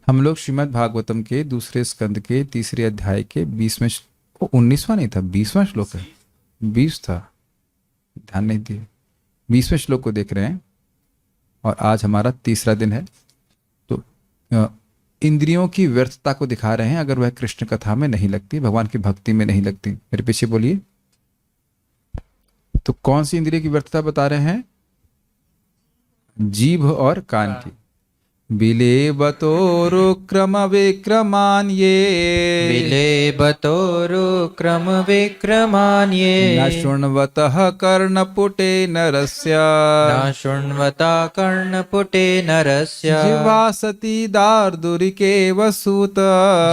हम लोग श्रीमद् भागवतम के दूसरे स्कंद के तीसरे अध्याय के 20वें 19वां नहीं था, 20वां श्लोक है, 20 था, ध्यान नहीं दिए। 20वें श्लोक को देख रहे हैं और आज हमारा तीसरा दिन है। तो इंद्रियों की व्यर्थता को दिखा रहे हैं अगर वह कृष्ण कथा में नहीं लगती, भगवान की भक्ति में नहीं लगती। मेरे पीछे बोलिए। तो कौन सी इंद्रिय की व्यर्थता बता रहे हैं? जीभ और कान की। बिलेबतोरुक्रम विक्रमान्ये विलेबतोरुक्रमविक्रमान्ये न शृण्वतः कर्णपुटे नरस्य न शृण्वता कर्णपुटे नरस्य जिह्वासति दार्दुरिकेव सूत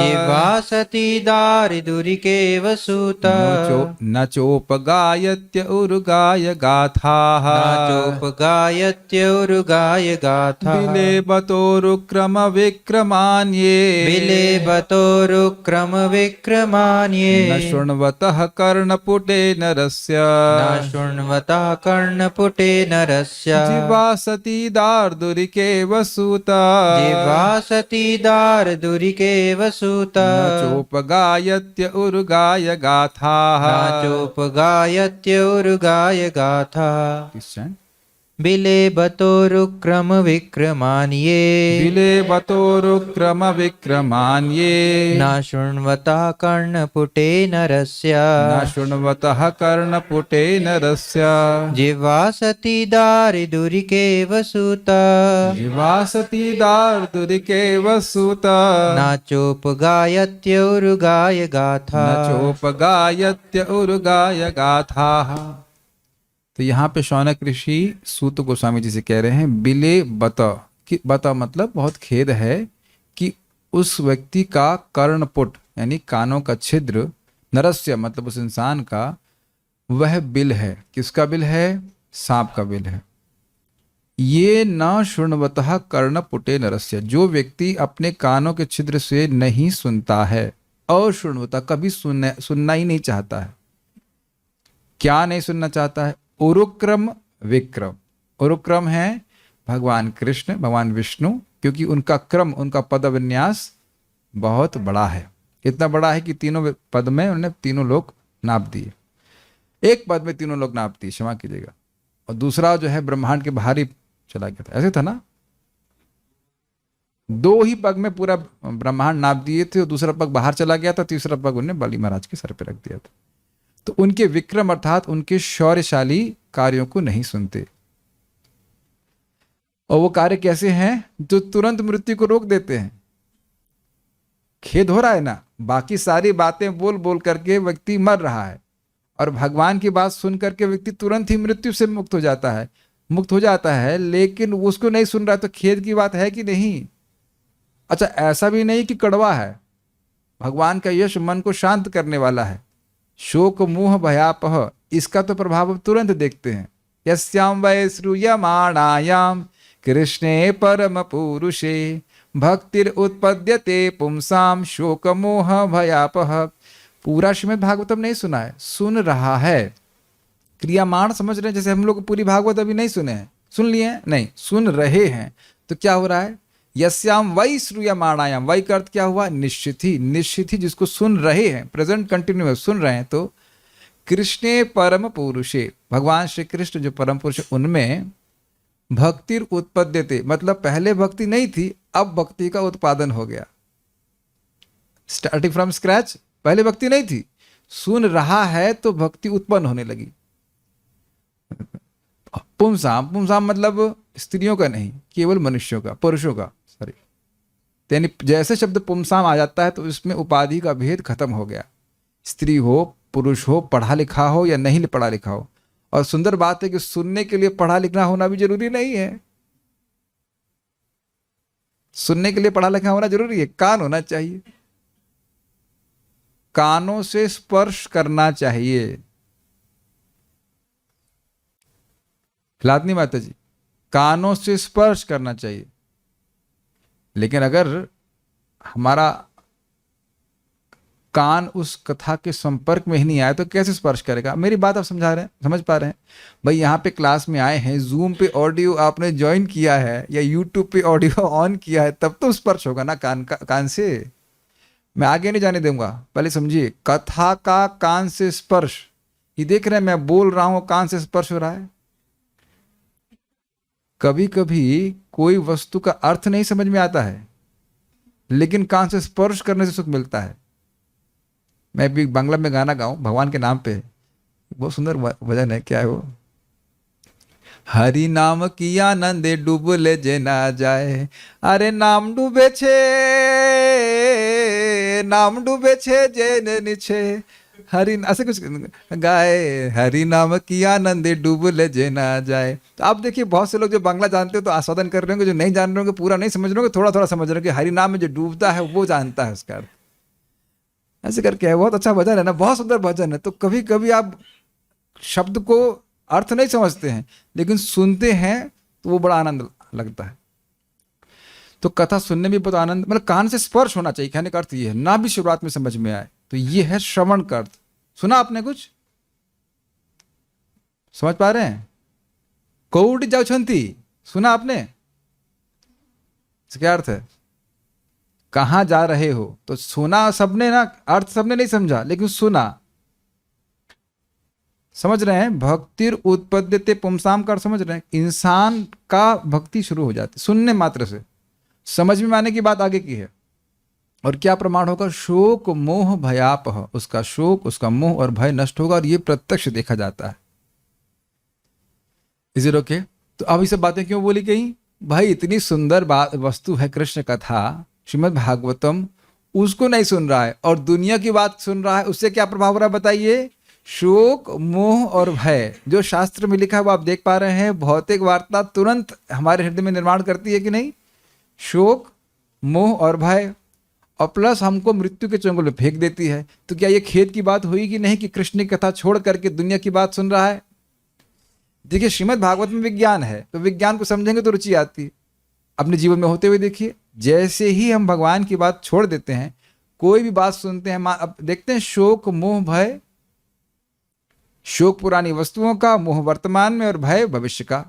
जिह्वासति दारिदुरिकेव सूत न चोपगायत्य उरुगाय गाथाः न चोपगायत्युरुगाय गाथा बिलेबतोरुक्रम विक्रमान्ये विलेबतोरुक्रमविक्रमान्ये न शृण्वतः कर्णपुटे नरस्य न शृण्वता कर्णपुटे नरस्य जिह्वासति दार्दुरिकेव सूत जिह्वासति दारदुरिकेव सूत न चोपगायत्य उरुगाय गाथाः न चोपगायत्युरुगाय गाथा बिलेबतोरुक्रमविक्रमान्ये बिलेबतोरुक्रम विक्रमान्ये न शृण्वता कर्णपुटे नरस्य न शृण्वतः कर्णपुटे नरस्य जिह्वासति दारिदुरिकेव सूत जिह्वासति दार्दुरिकेव सूत न चोपगायत्युरुगाय गाथा न चोपगायत्य उरुगाय गाथाः। तो यहाँ पे शौनक ऋषि सूत गोस्वामी जी से कह रहे हैं बिले बत कि बता मतलब बहुत खेद है कि उस व्यक्ति का कर्णपुट यानी कानों का छिद्र, नरस्य मतलब उस इंसान का, वह बिल है। किसका बिल है? सांप का बिल है। ये न शृण्वतः कर्णपुटे नरस्य, जो व्यक्ति अपने कानों के छिद्र से नहीं सुनता है, अशृण्वता कभी सुनना ही नहीं चाहता है। क्या नहीं सुनना चाहता है? उरुक्रम विक्रम। उरुक्रम है भगवान कृष्ण, भगवान विष्णु, क्योंकि उनका क्रम, उनका पद विन्यास बहुत बड़ा है। इतना बड़ा है कि तीनों पद में उन्होंने तीनों लोक नाप दिए। एक पद में तीनों लोक नाप दिए, क्षमा कीजिएगा। और दूसरा जो है ब्रह्मांड के बाहर ही चला गया था, ऐसे था ना। दो ही पग में पूरा ब्रह्मांड नाप दिए थे और दूसरा पग बाहर चला गया था, तीसरा पग उन्होंने बलि महाराज के सर पे रख दिया था। तो उनके विक्रम अर्थात उनके शौर्यशाली कार्यों को नहीं सुनते। और वो कार्य कैसे हैं? जो तुरंत मृत्यु को रोक देते हैं। खेद हो रहा है ना, बाकी सारी बातें बोल बोल करके व्यक्ति मर रहा है और भगवान की बात सुन करके व्यक्ति तुरंत ही मृत्यु से मुक्त हो जाता है, लेकिन उसको नहीं सुन रहा। तो खेद की बात है कि नहीं? अच्छा, ऐसा भी नहीं कि कड़वा है। भगवान का यश मन को शांत करने वाला है। शोक मोह भयापह, इसका तो प्रभाव अब तुरंत देखते हैं। यस्याम वै श्रूयमाणायाम कृष्णे परम पुरुषे भक्तिर उत्पद्यते पुंसाम शोक मोह भयापह। पूरा श्रीमद् भागवतम नहीं सुना है, सुन रहा है। क्रियामाण समझ रहे हैं, जैसे हम लोग पूरी भागवत अभी नहीं सुने हैं, सुन लिए हैं नहीं, सुन रहे हैं। तो क्या हो रहा है? यस्याम वै श्रूयमाणायाम, वै का अर्थ क्या हुआ? निश्चित ही जिसको सुन रहे हैं, प्रेजेंट कंटिन्यूअस सुन रहे हैं। तो कृष्णे परम पुरुषे, भगवान श्री कृष्ण जो परम पुरुष, उनमें भक्तिर उत्पद्यते, मतलब पहले भक्ति नहीं थी, अब भक्ति का उत्पादन हो गया। स्टार्टिंग फ्रॉम स्क्रैच, पहले भक्ति नहीं थी, सुन रहा है तो भक्ति उत्पन्न होने लगी। पुंसाम मतलब स्त्रियों का नहीं, केवल मनुष्यों का, पुरुषों का, सॉरी। यानी जैसे शब्द पुंसाम आ जाता है तो इसमें उपाधि का भेद खत्म हो गया। स्त्री हो, पुरुष हो, पढ़ा लिखा हो या नहीं पढ़ा लिखा हो। और सुंदर बात है कि सुनने के लिए पढ़ा लिखना होना भी जरूरी नहीं है। सुनने के लिए पढ़ा लिखा होना जरूरी है? कान होना चाहिए, कानों से स्पर्श करना चाहिए। खिलातनी माता जी, कानों से स्पर्श करना चाहिए। लेकिन अगर हमारा कान उस कथा के संपर्क में ही नहीं आया तो कैसे स्पर्श करेगा? मेरी बात आप समझा रहे हैं, समझ पा रहे हैं? भाई यहाँ पे क्लास में आए हैं, जूम पे ऑडियो आपने ज्वाइन किया है या यूट्यूब पे ऑडियो ऑन किया है, तब तो स्पर्श होगा ना कान से। मैं आगे नहीं जाने दूंगा, पहले समझिए, कथा का कान से स्पर्श, ये देख रहे हैं मैं बोल रहा हूं कान से स्पर्श हो रहा है। कभी कभी कोई वस्तु का अर्थ नहीं समझ में आता है, लेकिन कान से स्पर्श करने से सुख मिलता है। मैं भी बांग्ला में गाना गाऊं भगवान के नाम पे, बहुत सुंदर भजन है, क्या है वो? हरि नाम की आनंदे डूबले जे ना जाए, अरे नाम डूबे छे, नाम डूबे छे जे नीचे, हरि ऐसे कुछ गाए, हरि नाम की आनंदे डूबले जे ना जाए। तो आप देखिए बहुत से लोग जो बांग्ला जानते हो तो आस्वादन कर रहे होंगे, जो नहीं जान रहे होंगे, पूरा नहीं समझ रहे होंगे, थोड़ा थोड़ा समझ रहे होंगे, हरि नाम में जो डूबता है वो जानता है उसका अर्थ। ऐसे करके है, बहुत अच्छा भजन है ना, बहुत सुंदर भजन है। तो कभी कभी आप शब्द को अर्थ नहीं समझते हैं, लेकिन सुनते हैं तो वो बड़ा आनंद लगता है। तो कथा सुनने में बहुत आनंद, मतलब कान से स्पर्श होना चाहिए, कहने का अर्थ ये है, ना भी शुरुआत में समझ में आए तो ये है श्रवण का अर्थ। सुना आपने कुछ समझ पा रहे हैं? कौड़ी जाओ छंती, सुना आपने? क्या अर्थ है? कहां जा रहे हो? तो सुना सबने ना, अर्थ सबने नहीं समझा, लेकिन सुना। समझ रहे हैं? भक्तिर उत्पद्यते पुंसाम का अर्थ समझ रहे हैं? इंसान का भक्ति शुरू हो जाती सुनने मात्र से। समझ में आने की बात आगे की है। और क्या प्रमाण होगा? शोक मोह भयापह, उसका शोक, उसका मोह और भय नष्ट होगा, और ये प्रत्यक्ष देखा जाता है। Is it okay? तो अब ये सब बातें क्यों बोली गई? भाई इतनी सुंदर बात वस्तु है कृष्ण कथा, श्रीमद् भागवतम, उसको नहीं सुन रहा है और दुनिया की बात सुन रहा है, उससे क्या प्रभाव हो रहा है बताइए? शोक मोह और भय, जो शास्त्र में लिखा है वो आप देख पा रहे हैं। भौतिक वार्ता तुरंत हमारे हृदय में निर्माण करती है कि नहीं? शोक मोह और भय, और प्लस हमको मृत्यु के चंगुल में फेंक देती है। तो क्या ये खेद की बात हुई कि नहीं कि कृष्ण की कथा छोड़ करके दुनिया की बात सुन रहा है? देखिए श्रीमद् भागवत में विज्ञान है, तो विज्ञान को समझेंगे तो रुचि आती है। अपने जीवन में होते हुए देखिए, जैसे ही हम भगवान की बात छोड़ देते हैं, कोई भी बात सुनते हैं, अब देखते हैं शोक मोह भय, शोक पुरानी वस्तुओं का, मोह वर्तमान में और भय भविष्य का।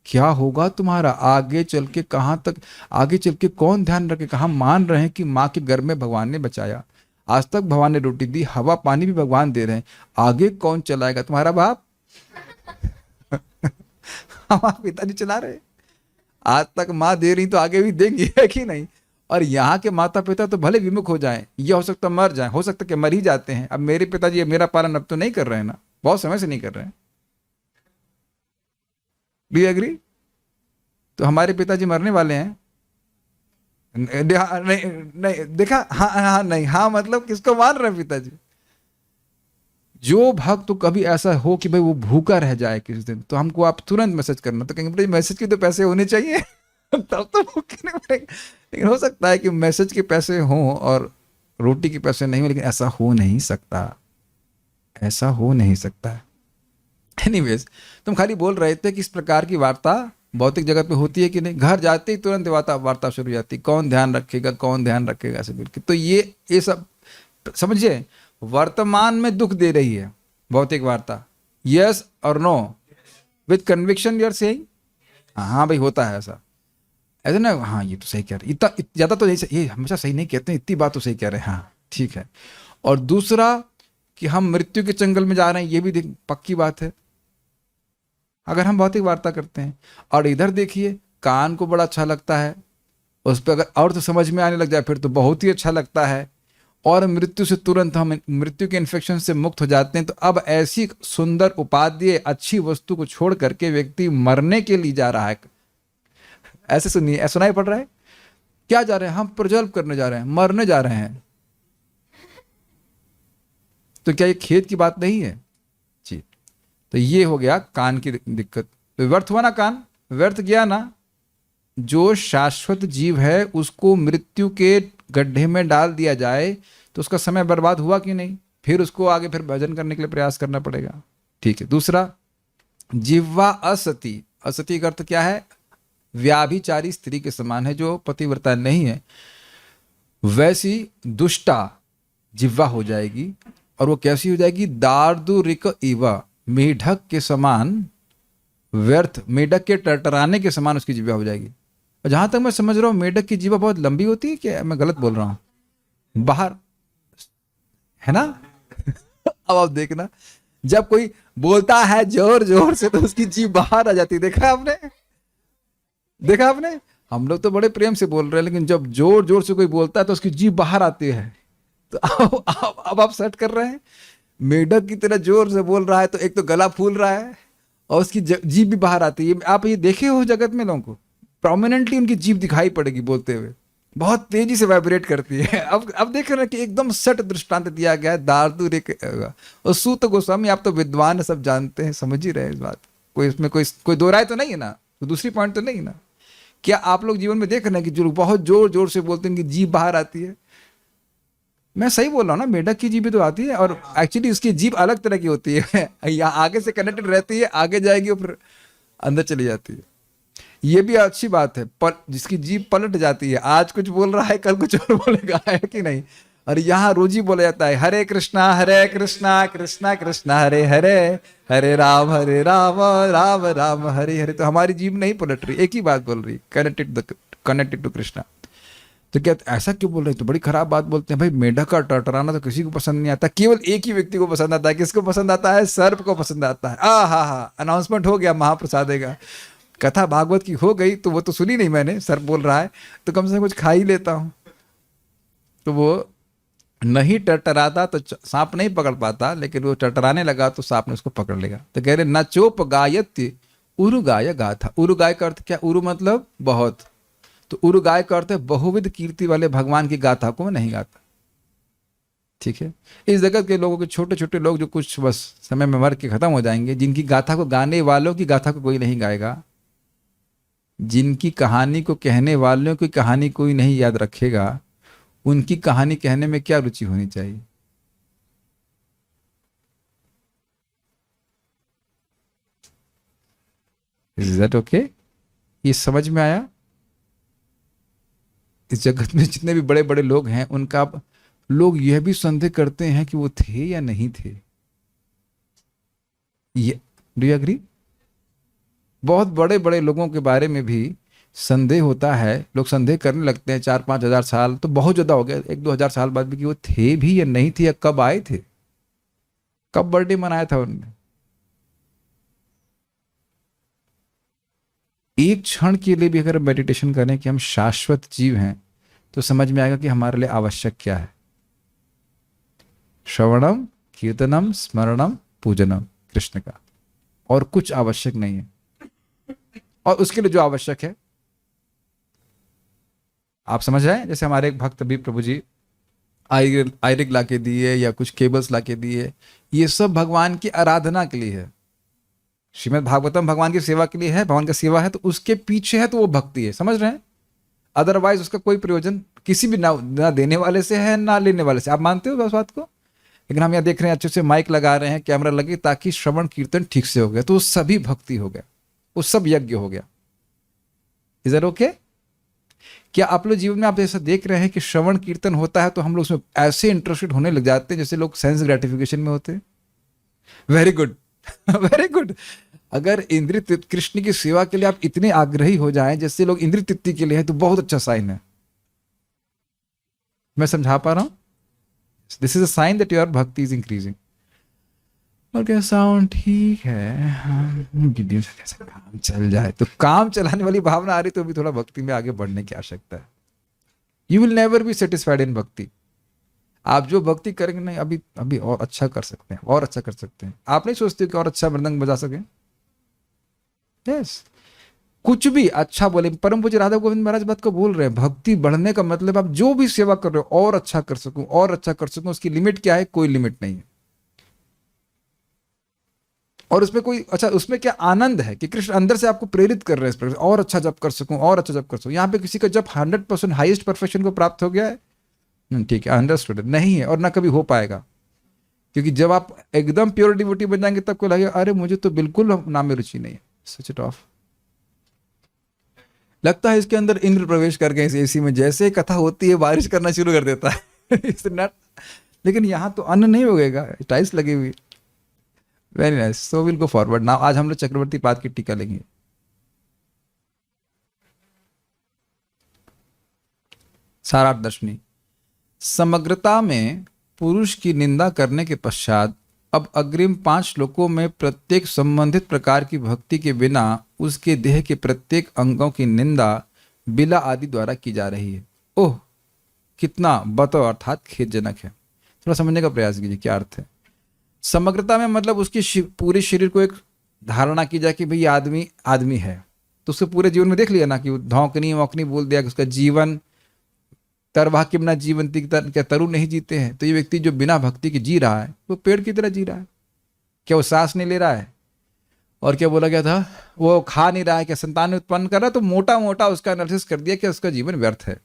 क्या होगा तुम्हारा आगे चल के? कहां तक आगे चल के कौन ध्यान रखेगा? हम मान रहे हैं कि माँ के गर्भ में भगवान ने बचाया, आज तक भगवान ने रोटी दी, हवा पानी भी भगवान दे रहे हैं, आगे कौन चलाएगा? तुम्हारा बाप हमारे पिताजी चला रहे, आज तक माँ दे रही तो आगे भी देंगी, है कि नहीं? और यहाँ के माता पिता तो भले विमुख हो जाएं, यह हो सकता मर जाएं, हो सकता कि मर ही जाते हैं। अब मेरे पिताजी मेरा पालन अब तो नहीं कर रहे हैं ना, बहुत समय से नहीं कर रहे हैं। Do you agree? तो हमारे पिताजी मरने वाले हैं। नहीं नहीं देखा, हाँ हाँ नहीं हाँ मतलब किसको मान रहे हैं पिताजी? जो भक्त तो कभी ऐसा हो कि भाई वो भूखा रह जाए किसी दिन, तो हमको आप तुरंत मैसेज करना, तो कहेंगे मैसेज के तो पैसे होने चाहिए तब तो भूखे नहीं मरेंगे। लेकिन हो सकता है कि मैसेज के पैसे हों और रोटी के पैसे नहीं हो, लेकिन ऐसा हो नहीं सकता, ऐसा हो नहीं सकता। एनीवेज, तुम खाली बोल रहे थे कि इस प्रकार की वार्ता भौतिक जगत में होती है कि नहीं? घर जाते ही तुरंत वार्ता शुरू हो जाती, कौन ध्यान रखेगा, कौन ध्यान रखेगा, ऐसे बिल्कुल। तो ये सब समझिए, वर्तमान में दुख दे रही है भौतिक वार्ता। यस और no with conviction you are saying? हाँ भाई होता है ऐसा, ऐसा ना, हाँ ये तो सही कह रहे, इतना ज़्यादा तो नहीं, ये हमेशा सही नहीं कहते हैं, इतनी बात तो सही कह रहे हैं, हाँ ठीक है। और दूसरा कि हम मृत्यु के चंगल में जा रहे हैं, ये भी पक्की बात है अगर हम भौतिक वार्ता करते हैं। और इधर देखिए, कान को बड़ा अच्छा लगता है, उस पर अगर और तो समझ में आने लग जाए फिर तो बहुत ही अच्छा लगता है। और मृत्यु से तुरंत हम मृत्यु के इन्फेक्शन से मुक्त हो जाते हैं। तो अब ऐसी सुंदर उपादेय अच्छी वस्तु को छोड़ करके व्यक्ति मरने के लिए जा रहा है। ऐसे सुनिए, ऐसा सुनाई पड़ रहा है? क्या जा रहे हैं हम? प्रज्वल करने जा रहे हैं, मरने जा रहे हैं। तो क्या ये खेद की बात नहीं है जी? तो ये हो गया कान की दिक्कत। तो व्यर्थ हुआ ना कान, व्यर्थ गया ना। जो शाश्वत जीव है उसको मृत्यु के गड्ढे में डाल दिया जाए तो उसका समय बर्बाद हुआ कि नहीं? फिर उसको आगे फिर भजन करने के लिए प्रयास करना पड़ेगा। ठीक है। दूसरा, जिह्वा असती। असती का अर्थ क्या है? व्याभिचारी स्त्री के समान है, जो पतिव्रता नहीं है। वैसी दुष्टा, जिह्वा हो जाएगी। और वो कैसी हो जाएगी? दार्दुरिक इवा, मेढक के समान, व्यर्थ मेढक के टरटराने के समान उसकी जिह्वा हो जाएगी। और जहां तक मैं समझ रहा हूँ मेढक की जिह्वा बहुत लंबी होती है, क्या मैं गलत बोल रहा हूँ? बाहर है ना? अब आप देखना, जब कोई बोलता है जोर जोर से तो उसकी जीभ बाहर आ जाती है। देखा आपने? देखा आपने? हम लोग तो बड़े प्रेम से बोल रहे हैं, लेकिन जब जोर जोर से कोई बोलता है तो उसकी जीभ बाहर आती है। तो अब आप सेट कर रहे हैं, मेढक की तरह जोर से बोल रहा है तो एक तो गला फूल रहा है और उसकी जीभ भी बाहर आती है। आप ये देखे हो जगत में लोगों को, प्रोमिनेंटली उनकी जीभ दिखाई पड़ेगी बोलते हुए, बहुत तेजी से वाइब्रेट करती है। अब देख रहे हैं कि एकदम सट दृष्टांत दिया गया है दार्दुर एक। और सूत गोस्वामी, आप तो विद्वान है, सब जानते हैं, समझ ही रहे हैं इस बात। कोई इसमें कोई दो राय तो नहीं है ना, तो दूसरी पॉइंट तो नहीं है ना। क्या आप लोग जीवन में देख रहे हैं कि जो बहुत जोर जोर से बोलते हैं, उनकी जीभ बाहर आती है? मैं सही बोल रहा हूँ ना? मेढक की जीभ तो आती है, और एक्चुअली उसकी जीभ अलग तरह की होती है। यहाँ आगे से कनेक्टेड रहती है, आगे जाएगी और फिर अंदर चली जाती है। ये भी अच्छी बात है, पर जिसकी जीभ पलट जाती है, आज कुछ बोल रहा है कल कुछ और बोलेगा, है कि नहीं? और यहाँ रोज ही बोला जाता है हरे कृष्णा कृष्णा कृष्णा हरे हरे, हरे राम राम राम हरे हरे। तो हमारी जीभ नहीं पलट रही, एक ही बात बोल रही, कनेक्टेड टू कृष्णा। तो क्या ऐसा क्यों बोल रहे हैं? तो बड़ी खराब बात बोलते हैं भाई। मेढक का टरटराना तो किसी को पसंद नहीं आता, केवल एक ही व्यक्ति को पसंद आता है। किसको पसंद आता है? सर्प को पसंद आता है। हा, अनाउंसमेंट हो गया, महाप्रसाद देगा। कथा भागवत की हो गई तो वो तो सुनी नहीं मैंने, सर्प बोल रहा है तो कम से कम कुछ खा ही लेता हूं। तो वो नहीं टरटराता तो सांप नहीं पकड़ पाता, लेकिन वो टरटराने लगा तो सांप ने उसको पकड़ लेगा। तो कह रहे न चोप गायत्य उरु गाय गाथा। उरु गाय का अर्थ क्या? उरु मतलब बहुत, तो उरु गाय का अर्थ है बहुविध कीर्ति वाले भगवान की गाथा को मैं नहीं गाता। ठीक है? इस जगत के लोगों के छोटे छोटे लोग जो कुछ बस समय में मर के खत्म हो जाएंगे, जिनकी गाथा को गाने वालों की गाथा को कोई नहीं गाएगा, जिनकी कहानी को कहने वालों की कहानी कोई नहीं याद रखेगा, उनकी कहानी कहने में क्या रुचि होनी चाहिए? Is that okay? ये समझ में आया? इस जगत में जितने भी बड़े बड़े लोग हैं, उनका लोग यह भी संदेह करते हैं कि वो थे या नहीं थे। ये डू यू एग्री? बहुत बड़े बड़े लोगों के बारे में भी संदेह होता है, लोग संदेह करने लगते हैं। 4-5 हजार साल तो बहुत ज्यादा हो गया, 1-2 हजार साल बाद भी, कि वो थे भी या नहीं थे, या कब आए थे, कब बर्थडे मनाया था उन्होंने। एक क्षण के लिए भी अगर मेडिटेशन करें कि हम शाश्वत जीव हैं, तो समझ में आएगा कि हमारे लिए आवश्यक क्या है। श्रवणम कीर्तनम स्मरणम पूजनम, कृष्ण का, और कुछ आवश्यक नहीं है। और उसके लिए जो आवश्यक है आप समझ रहे हैं। जैसे हमारे एक भक्त अभी प्रभु जी आयरिक ला के दिए या कुछ केबल्स ला के दिए, ये सब भगवान की आराधना के लिए है। श्रीमद् भागवतम भगवान की सेवा के लिए है, भगवान का सेवा है, तो उसके पीछे है तो वो भक्ति है, समझ रहे हैं। अदरवाइज उसका कोई प्रयोजन किसी भी ना देने वाले से है ना लेने वाले से। आप मानते हो उस बात को? लेकिन हम यहाँ देख रहे हैं अच्छे से माइक लगा रहे हैं, कैमरा लगे, ताकि श्रवण कीर्तन ठीक से हो गया, तो वो सभी भक्ति हो गया, वो सब यज्ञ हो गया। Is that okay? क्या आप लोग जीवन में आप ऐसा देख रहे हैं कि श्रवण कीर्तन होता है तो हम लोग उसमें ऐसे इंटरेस्टेड होने लग जाते हैं जैसे लोग सेंस ग्रेटिफिकेशन में होते हैं? Very good, very good. अगर इंद्रिय कृष्ण की सेवा के लिए आप इतने आग्रही हो जाएं जैसे लोग इंद्रिय तृप्ति के लिए हैं, तो बहुत अच्छा साइन है। मैं समझा पा रहा हूं? This is a sign that your bhakti is increasing. और क्या साउंड ठीक है, कैसे काम चल जाए, तो काम चलाने वाली भावना आ रही तो भी थोड़ा भक्ति में आगे बढ़ने की आवश्यकता है। You will never be satisfied in भक्ति। आप जो भक्ति करेंगे नहीं, अभी अभी और अच्छा कर सकते हैं, और अच्छा कर सकते हैं। आप नहीं सोचते कि और अच्छा मृदंग बजा सकें? यस, कुछ भी अच्छा बोले। परम पूज्य राधा गोविंद महाराज बात को बोल रहे हैं, भक्ति बढ़ने का मतलब आप जो भी सेवा कर रहे हो और अच्छा कर सकूं, और अच्छा कर सकूं। उसकी लिमिट क्या है? कोई लिमिट नहीं है। और उसमें कोई अच्छा, उसमें क्या आनंद है कि कृष्ण अंदर से आपको प्रेरित कर रहे हैं और अच्छा जप कर सकूं, और अच्छा जप कर सकूं। यहाँ पे किसी का जप 100% हाईएस्ट परफेक्शन को प्राप्त हो गया है, ठीक है, अंडरस्टूड, नहीं है और ना कभी हो पाएगा। क्योंकि जब आप एकदम प्योर डिवोटी बन जाएंगे तब को लगेगा अरे मुझे तो बिल्कुल नाम में रुचि नहीं है, स्विच इट ऑफ। लगता है इसके अंदर इंद्र प्रवेश कर गए इस एसी में, जैसे कथा होती है बारिश करना शुरू कर देता है। लेकिन यहाँ तो अन्न नहीं उगेगा, टाइल्स लगी हुई। Very nice, so will go forward now. आज हम लोग चक्रवर्ती पाद की टीका लेंगे। सारार्थ दर्शनी। समग्रता में पुरुष की निंदा करने के पश्चात अब अग्रिम 5 श्लोकों में प्रत्येक संबंधित प्रकार की भक्ति के बिना उसके देह के प्रत्येक अंगों की निंदा बिला आदि द्वारा की जा रही है। ओह, कितना बतो अर्थात खेदजनक है। थोड़ा समझने का प्रयास कीजिए क्या अर्थ है। समग्रता में मतलब उसकी पूरे शरीर को एक धारणा की जाए कि भाई आदमी आदमी है, तो उसके पूरे जीवन में देख लिया ना कि धौंकनी वौकनी बोल दिया कि उसका जीवन तरवा किमना जीवंती क्या तरु नहीं जीते हैं। तो ये व्यक्ति जो बिना भक्ति के जी रहा है वो पेड़ की तरह जी रहा है। क्या वो सांस नहीं ले रहा है? और क्या बोला गया था, वो खा नहीं रहा है, क्या संतान नहीं उत्पन्न कर रहा है? तो मोटा मोटा उसका एनालिसिस कर दिया कि उसका जीवन व्यर्थ है।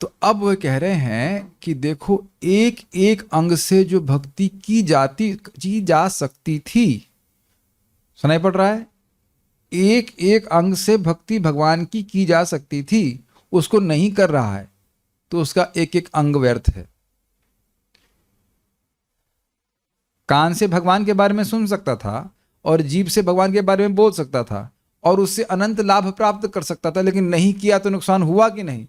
तो अब वो कह रहे हैं कि देखो, एक एक अंग से जो भक्ति की जा सकती थी, सुनाई पड़ रहा है, एक एक अंग से भक्ति भगवान की जा सकती थी, उसको नहीं कर रहा है, तो उसका एक एक अंग व्यर्थ है। कान से भगवान के बारे में सुन सकता था और जीभ से भगवान के बारे में बोल सकता था और उससे अनंत लाभ प्राप्त कर सकता था, लेकिन नहीं किया तो नुकसान हुआ कि नहीं?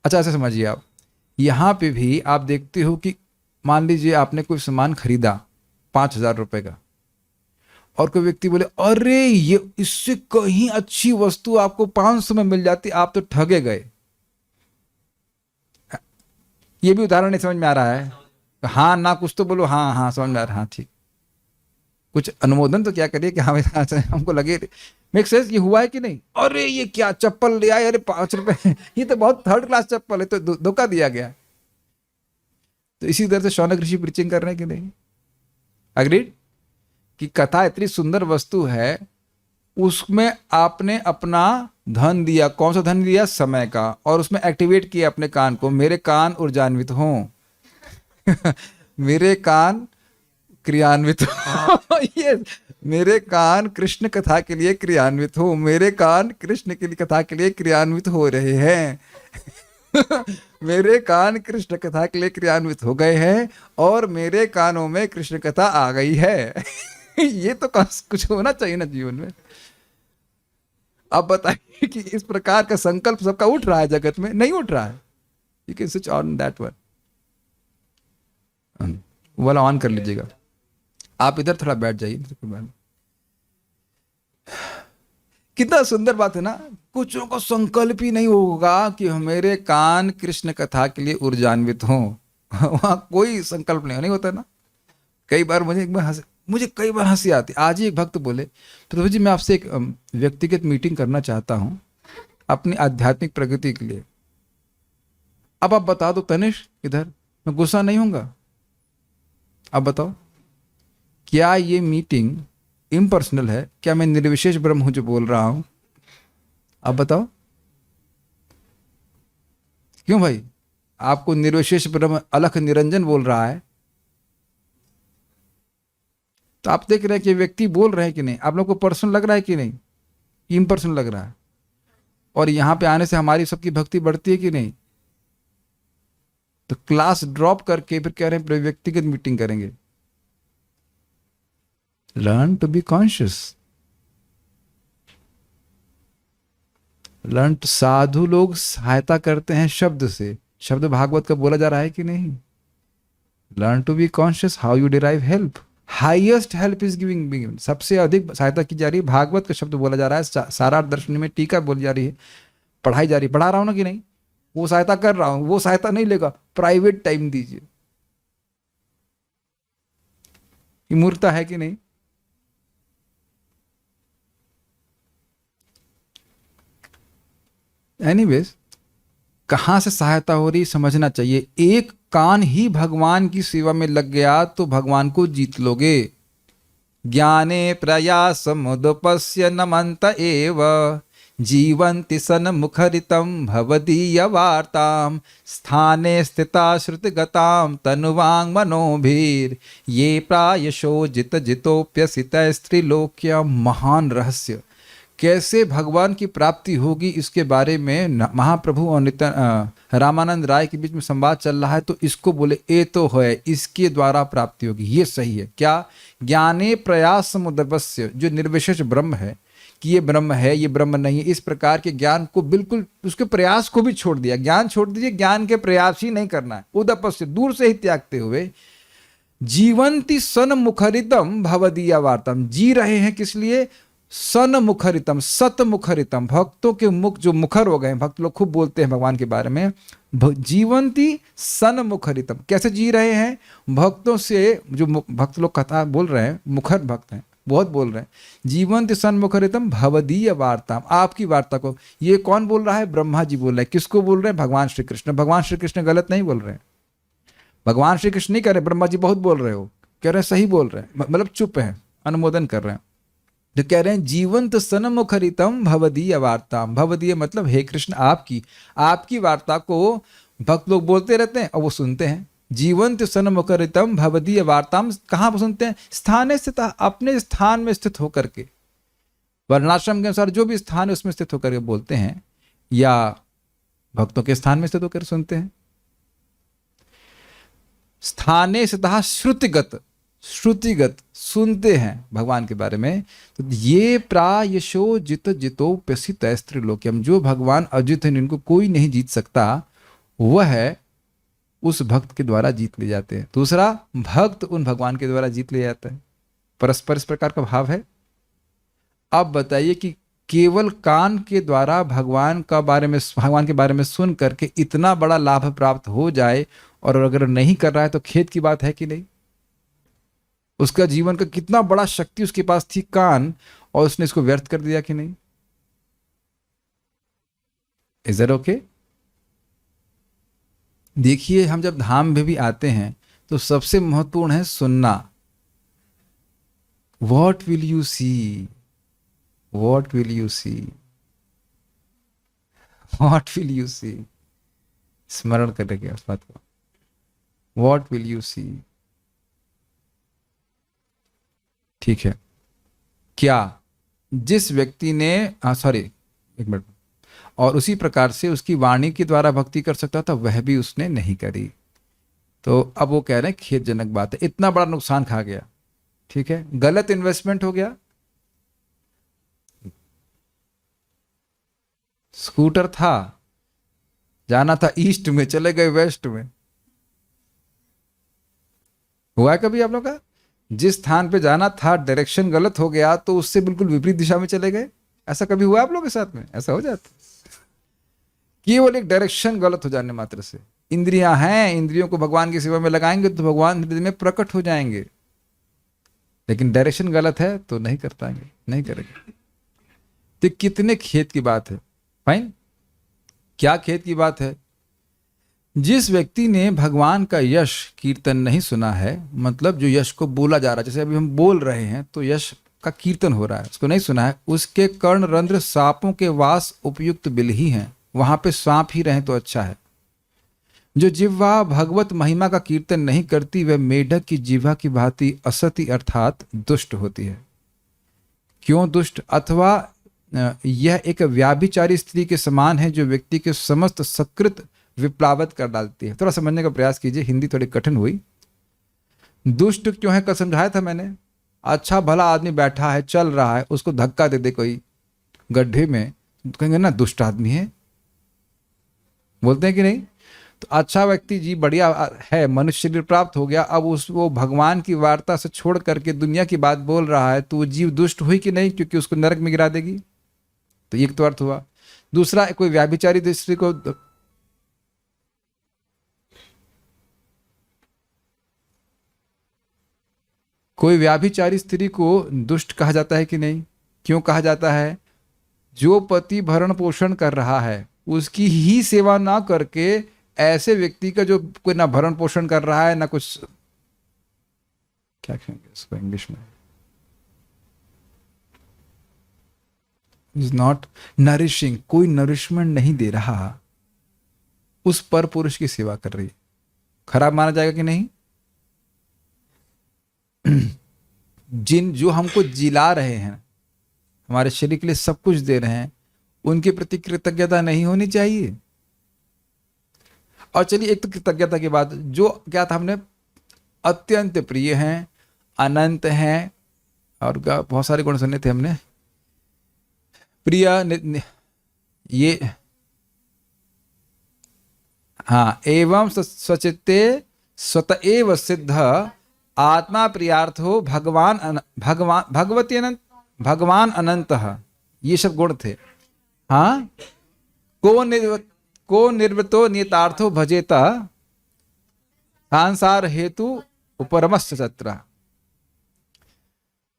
अच्छा, ऐसे समझिए आप, यहां पे भी आप देखते हो कि मान लीजिए आपने कोई सामान खरीदा 5,000 रुपए का, और कोई व्यक्ति बोले अरे ये इससे कहीं अच्छी वस्तु आपको 500 में मिल जाती, आप तो ठगे गए। ये भी उदाहरण नहीं समझ में आ रहा है? हाँ ना, कुछ तो बोलो। हाँ हाँ समझ में आ रहा है, हाँ ठीक, कुछ अनुमोदन तो क्या करिए कि हाँ हमको लगे मेक सेंस। ये हुआ है कि नहीं? अरे ये क्या चप्पल ले आए, अरे 5 रुपए ये तो बहुत थर्ड क्लास चप्पल है, तो धोखा दिया गया। तो इसी तरह से शौनक ऋषि प्रीचिंग कर रहे हैं कि नहीं? अग्रीड कि कथा इतनी सुंदर वस्तु है, उसमें आपने अपना धन दिया। कौन सा धन दिया? समय का। और उसमें एक्टिवेट किया अपने कान को, मेरे कान ऊर्जान्वित हों मेरे कान क्रियान्वित हो ये मेरे कान कृष्ण कथा के लिए क्रियान्वित हो, मेरे कान कृष्ण की कथा के लिए क्रियान्वित हो रहे हैं मेरे कान कृष्ण कथा के लिए क्रियान्वित हो गए हैं और मेरे कानों में कृष्ण कथा आ गई है ये तो कुछ होना चाहिए ना जीवन में। अब बताइए कि इस प्रकार का संकल्प सबका उठ रहा है जगत में? नहीं उठ रहा है। You can switch on that one, वाला ऑन कर लीजिएगा। आप इधर थोड़ा बैठ जाइए। कितना सुंदर बात है ना। कुछ को संकल्प ही नहीं होगा कि मेरे कान कृष्ण कथा के लिए ऊर्जान्वित हों वहां कोई संकल्प नहीं होता ना। कई बार मुझे कई बार हंसी आती। आज ही एक भक्त बोले, प्रभु जी मैं आपसे एक व्यक्तिगत मीटिंग करना चाहता हूं अपनी आध्यात्मिक प्रगति के लिए। अब आप बता दो तनिष्क इधर, मैं गुस्सा नहीं होऊंगा। अब बताओ, क्या ये मीटिंग इम्पर्सनल है? क्या मैं निर्विशेष ब्रह्म हूं जो बोल रहा हूं? अब बताओ क्यों भाई? आपको निर्विशेष ब्रह्म अलख निरंजन बोल रहा है, तो आप देख रहे हैं कि व्यक्ति बोल रहे हैं कि नहीं? आप लोग को पर्सनल लग रहा है कि नहीं? इम्पर्सनल लग रहा है। और यहां पे आने से हमारी सबकी भक्ति बढ़ती है कि नहीं? तो क्लास ड्रॉप करके फिर कह रहे हैं व्यक्तिगत मीटिंग करेंगे। Learn to be conscious. Learn. साधु लोग सहायता करते हैं शब्द से। शब्द भागवत का बोला जा रहा है कि नहीं? Learn to be conscious how you derive help. Highest help is giving. सबसे अधिक सहायता की जा रही है, भागवत का शब्द बोला जा रहा है। सारार्थ दर्शन में टीका बोली जा रही है, पढ़ाई जा रही है। पढ़ा रहा हूं ना कि नहीं? वो सहायता कर रहा हूं, वो सहायता नहीं लेगा। प्राइवेट टाइम दीजिए। मूर्खता है कि नहीं? एनीवेज, कहां से सहायता हो रही समझना चाहिए। एक कान ही भगवान की सेवा में लग गया तो भगवान को जीत लोगे। ज्ञाने प्रयास मुदपस्य नमंत एव जीवंति सन मुखरितम भवदीय वार्ताम स्थाने स्थिता श्रुतिगताम तनुवांग मनोभीर ये प्रायशो जित जितोप्यसित स्त्रीलोक्य। महान रहस्य कैसे भगवान की प्राप्ति होगी इसके बारे में महाप्रभु और रामानंद राय के बीच में संवाद चल रहा है। तो इसको बोले ए तो है, इसके द्वारा प्राप्ति होगी, ये सही है। क्या? ज्ञाने प्रयास समुदवस्य, जो निर्विशेष ब्रह्म है कि ये ब्रह्म है, ये ब्रह्म नहीं है, इस प्रकार के ज्ञान को बिल्कुल उसके प्रयास को भी छोड़ दिया। ज्ञान छोड़ दीजिए, ज्ञान के प्रयास ही नहीं करना है, उदपस्य दूर से ही त्यागते हुए जीवंती सन मुखरितम भवदीया वार्तम, जी रहे हैं किस लिए? सन मुखरितम, सत मुखरितम, भक्तों के मुख जो मुखर हो गए, भक्त लोग खूब बोलते हैं भगवान के बारे में। जीवंती सन मुखरितम, कैसे जी रहे हैं? भक्तों से, जो भक्त लोग कथा बोल रहे हैं, मुखर भक्त हैं, बहुत बोल रहे हैं। जीवंत सन मुखरितम भवदीय वार्ता, आपकी वार्ता को। ये कौन बोल रहा है? ब्रह्मा जी बोल रहे हैं। किसको बोल रहे हैं? भगवान श्री कृष्ण। भगवान श्री कृष्ण गलत नहीं बोल रहे हैं, भगवान श्री कृष्ण नहीं कह रहे ब्रह्मा जी बहुत बोल रहे हो, कह रहे हैं सही बोल रहे हैं, मतलब चुप है, अनुमोदन कर रहे हैं। जो कह रहे हैं जीवंत सन मुखरितम भवदीय वार्ता, भवदीय मतलब हे कृष्ण आपकी वार्ता को भक्त लोग बोलते रहते हैं और वो सुनते हैं। जीवंत सन मुखरितम भवदीय वार्ताम, कहाँ पर सुनते हैं? स्थाने स्थित, अपने स्थान में स्थित होकर के, वर्णाश्रम के अनुसार जो भी स्थान है उसमें स्थित होकर के बोलते हैं, या भक्तों के स्थान में स्थित होकर सुनते हैं। स्थाने स्थितः श्रुतिगत, श्रुतिगत सुनते हैं भगवान के बारे में। तो ये प्रायशो जित जितो प्रसित स्त्रीलोक्यम, जो भगवान अजित हैं, इनको कोई नहीं जीत सकता, वह है उस भक्त के द्वारा जीत ले जाते हैं। दूसरा, भक्त उन भगवान के द्वारा जीत ले जाता है। परस्पर इस प्रकार का भाव है। अब बताइए कि केवल कान के द्वारा भगवान के बारे में सुन करके इतना बड़ा लाभ प्राप्त हो जाए, और अगर नहीं कर रहा है तो खेद की बात है कि नहीं? उसका जीवन का कितना बड़ा शक्ति उसके पास थी, कान, और उसने इसको व्यर्थ कर दिया कि नहीं? Is that okay? देखिए, हम जब धाम में भी आते हैं तो सबसे महत्वपूर्ण है सुनना। What will you see, what will you see, what will you see, स्मरण करेंगे उस बात को। वॉट विल यू सी, ठीक है। क्या जिस व्यक्ति ने एक मिनट, और उसी प्रकार से उसकी वाणी के द्वारा भक्ति कर सकता था, वह भी उसने नहीं करी। तो अब वो कह रहे हैं खेदजनक बात है, इतना बड़ा नुकसान खा गया, ठीक है, गलत इन्वेस्टमेंट हो गया। स्कूटर था, जाना था ईस्ट में, चले गए वेस्ट में। हुआ है कभी आप लोग का? जिस स्थान पे जाना था डायरेक्शन गलत हो गया, तो उससे बिल्कुल विपरीत दिशा में चले गए। ऐसा कभी हुआ आप लोग के साथ में? ऐसा हो जाता, केवल एक डायरेक्शन गलत हो जाने मात्र से। इंद्रियां हैं, इंद्रियों को भगवान की सेवा में लगाएंगे तो भगवान हृदय में प्रकट हो जाएंगे, लेकिन डायरेक्शन गलत है तो नहीं कर पाएंगे, नहीं करेंगे। तो कितने खेद की बात है। फाइन, क्या खेद की बात है? जिस व्यक्ति ने भगवान का यश कीर्तन नहीं सुना है, मतलब जो यश को बोला जा रहा है, जैसे अभी हम बोल रहे हैं तो यश का कीर्तन हो रहा है, उसको नहीं सुना है, उसके कर्ण रंध्र सांपों के वास उपयुक्त बिल ही हैं, वहां पे सांप ही रहे तो अच्छा है। जो जिह्वा भगवत महिमा का कीर्तन नहीं करती, वह मेढक की जिह्वा की भांति असति अर्थात दुष्ट होती है। क्यों दुष्ट? अथवा यह एक व्याभिचारी स्त्री के समान है, जो व्यक्ति के समस्त सकृत विप्लावत कर डालती है। थोड़ा समझने का प्रयास कीजिए, हिंदी थोड़ी कठिन हुई। दुष्ट क्यों है, कल समझाया था मैंने। अच्छा भला आदमी बैठा है, चल रहा है, उसको धक्का दे दे कोई गड्ढे में, तो कहेंगे ना दुष्ट आदमी है, बोलते हैं कि नहीं? तो अच्छा व्यक्ति जी बढ़िया है, मनुष्य शरीर प्राप्त हो गया, अब वो भगवान की वार्ता से छोड़ करके दुनिया की बात बोल रहा है, तो वो जीव दुष्ट हुई कि नहीं? क्योंकि उसको नरक में गिरा देगी। तो एक तो अर्थ हुआ। दूसरा, कोई व्याभिचारी स्त्री को दुष्ट कहा जाता है कि नहीं? क्यों कहा जाता है? जो पति भरण पोषण कर रहा है उसकी ही सेवा ना करके ऐसे व्यक्ति का जो कोई ना भरण पोषण कर रहा है ना कुछ, क्या कहेंगे इसको इंग्लिश में, इज नॉट नरिशिंग, कोई नरिशमेंट नहीं दे रहा, उस पर पुरुष की सेवा कर रही है, खराब माना जाएगा कि नहीं? जो हमको जिला रहे हैं, हमारे शरीर के लिए सब कुछ दे रहे हैं, उनके प्रति कृतज्ञता नहीं होनी चाहिए? और चलिए, एक तो कृतज्ञता की बात, जो क्या था हमने, अत्यंत प्रिय हैं, अनंत हैं, और बहुत सारे गुण सुने थे हमने, प्रिय, ये, हाँ, एवं स्वचित्ते स्वत एव सिद्ध आत्मा प्रियार्थो भगवान भगवती अनंत भगवान अनंत, ये सब गुण थे। हाँ, को निर्वृतो नियतार्थो भजेता संसार हेतु उपरमस्य चत्र।